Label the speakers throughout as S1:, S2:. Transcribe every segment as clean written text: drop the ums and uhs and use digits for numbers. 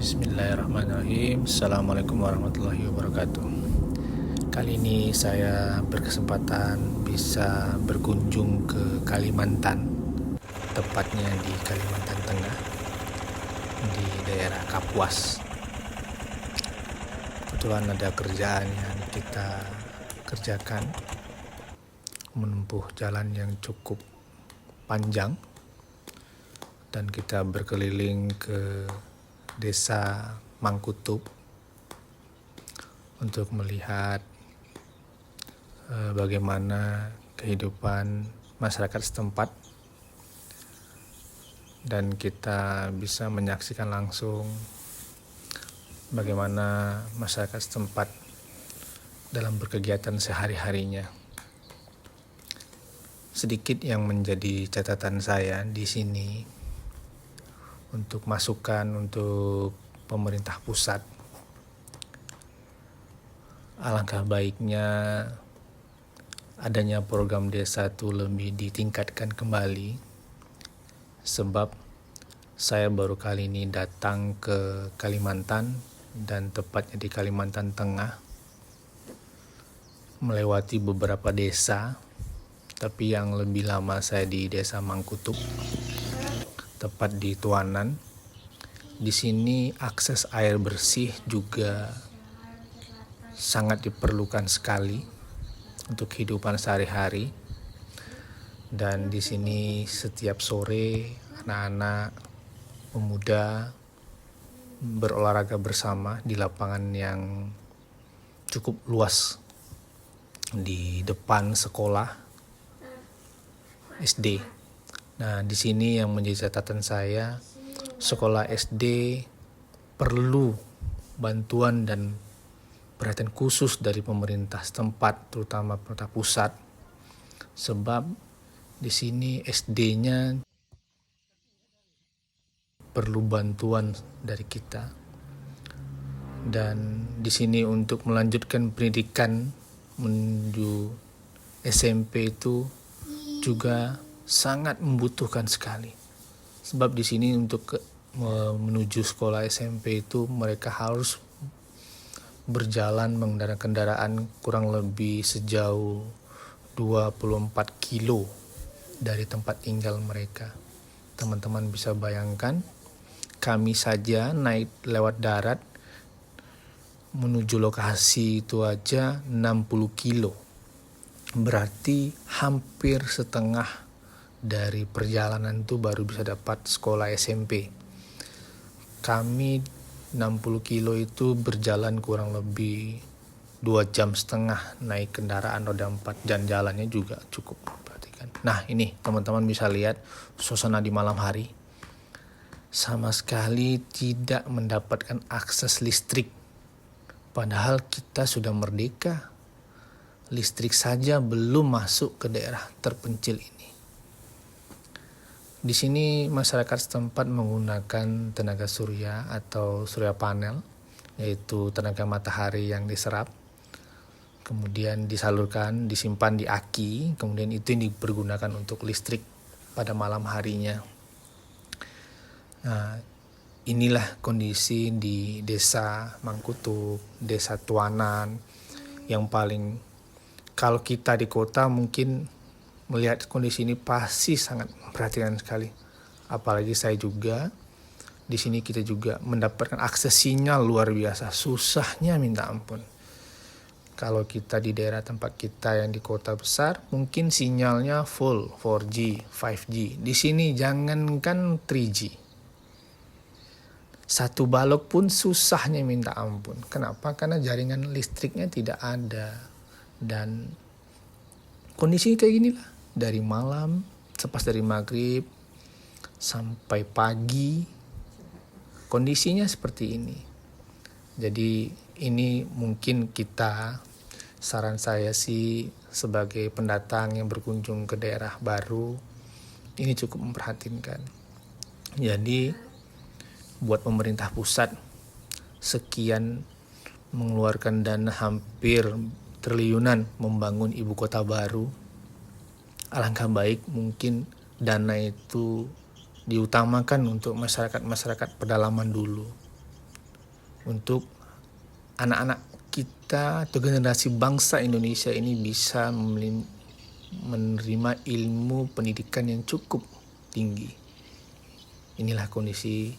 S1: Bismillahirrahmanirrahim. Assalamualaikum warahmatullahi wabarakatuh. Kali ini saya berkesempatan bisa berkunjung ke Kalimantan, tepatnya di Kalimantan Tengah, di daerah Kapuas. Kebetulan ada kerjaan yang kita kerjakan, menempuh jalan yang cukup panjang, dan kita berkeliling ke Desa Mangkutub untuk melihat bagaimana kehidupan masyarakat setempat, dan kita bisa menyaksikan langsung bagaimana masyarakat setempat dalam berkegiatan sehari-harinya. Sedikit yang menjadi catatan saya di sini untuk masukan untuk pemerintah pusat. Alangkah baiknya adanya program desa itu lebih ditingkatkan kembali, sebab saya baru kali ini datang ke Kalimantan, dan tepatnya di Kalimantan Tengah, melewati beberapa desa, tapi yang lebih lama saya di Desa Mangkutub, tepat di Tuanan. Di sini akses air bersih juga sangat diperlukan sekali untuk kehidupan sehari-hari. Dan di sini setiap sore anak-anak pemuda berolahraga bersama di lapangan yang cukup luas di depan sekolah SD. Nah, di sini yang menjadi catatan saya, sekolah SD perlu bantuan dan perhatian khusus dari pemerintah setempat, terutama pemerintah pusat, sebab di sini SD-nya perlu bantuan dari kita. Dan di sini untuk melanjutkan pendidikan menuju SMP itu juga sangat membutuhkan sekali, sebab di sini untuk menuju sekolah SMP itu mereka harus berjalan menggunakan kendaraan kurang lebih sejauh 24 kilo dari tempat tinggal mereka. Teman-teman bisa bayangkan, kami saja naik lewat darat menuju lokasi itu aja 60 kilo. Berarti hampir setengah dari perjalanan itu baru bisa dapat sekolah SMP. Kami 60 kilo itu berjalan kurang lebih 2,5 jam naik kendaraan roda 4, dan jalannya juga cukup perhatikan. Nah, ini teman-teman bisa lihat suasana di malam hari. Sama sekali tidak mendapatkan akses listrik, padahal kita sudah merdeka. Listrik saja belum masuk ke daerah terpencil ini. Di sini masyarakat setempat menggunakan tenaga surya atau surya panel, yaitu tenaga matahari yang diserap, kemudian disalurkan, disimpan di aki, kemudian itu yang dipergunakan untuk listrik pada malam harinya. Nah, inilah kondisi di Desa Mangkutub, Desa Tuanan, yang paling, kalau kita di kota mungkin melihat kondisi ini pasti sangat memperhatikan sekali. Apalagi saya juga di sini, kita juga mendapatkan akses sinyal luar biasa, susahnya minta ampun. Kalau kita di daerah tempat kita yang di kota besar, mungkin sinyalnya full 4G, 5G. Di sini jangankan 3G, satu balok pun susahnya minta ampun. Kenapa? Karena jaringan listriknya tidak ada. Dan kondisi kayak gini lah, dari malam, sepas dari maghrib sampai pagi, kondisinya seperti ini. Jadi ini mungkin kita, saran saya sih sebagai pendatang yang berkunjung ke daerah baru, ini cukup memperhatikan. Jadi buat pemerintah pusat, sekian mengeluarkan dana hampir triliunan membangun ibu kota baru, alangkah baik mungkin dana itu diutamakan untuk masyarakat pedalaman dulu. untuk anak-anak kita atau generasi bangsa Indonesia ini bisa menerima ilmu pendidikan yang cukup tinggi. Inilah kondisi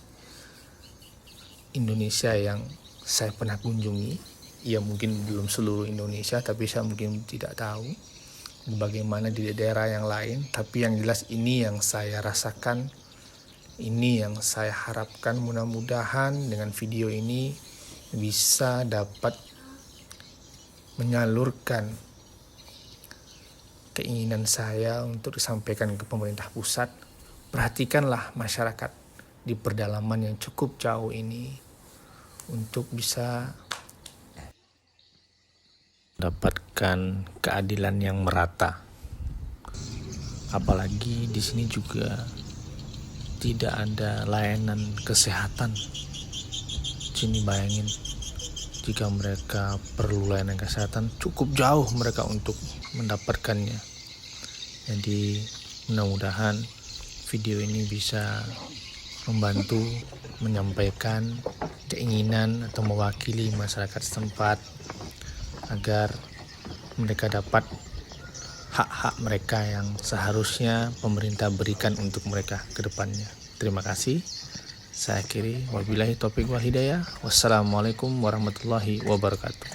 S1: Indonesia yang saya pernah kunjungi. Ya mungkin belum seluruh Indonesia, tapi saya mungkin tidak tahu bagaimana di daerah yang lain. Tapi yang jelas ini yang saya rasakan, ini yang saya harapkan. Mudah-mudahan dengan video ini bisa dapat menyalurkan keinginan saya untuk disampaikan ke pemerintah pusat. Perhatikanlah masyarakat di pedalaman yang cukup jauh ini untuk bisa mendapatkan keadilan yang merata. Apalagi di sini juga tidak ada layanan kesehatan. Sini bayangin, jika mereka perlu layanan kesehatan, cukup jauh mereka untuk mendapatkannya. Jadi mudah-mudahan video ini bisa membantu menyampaikan keinginan atau mewakili masyarakat setempat agar mereka dapat hak-hak mereka yang seharusnya pemerintah berikan untuk mereka ke depannya. Terima kasih. Saya akhiri. Wabillahi taufiq wal hidayah. Wassalamualaikum warahmatullahi wabarakatuh.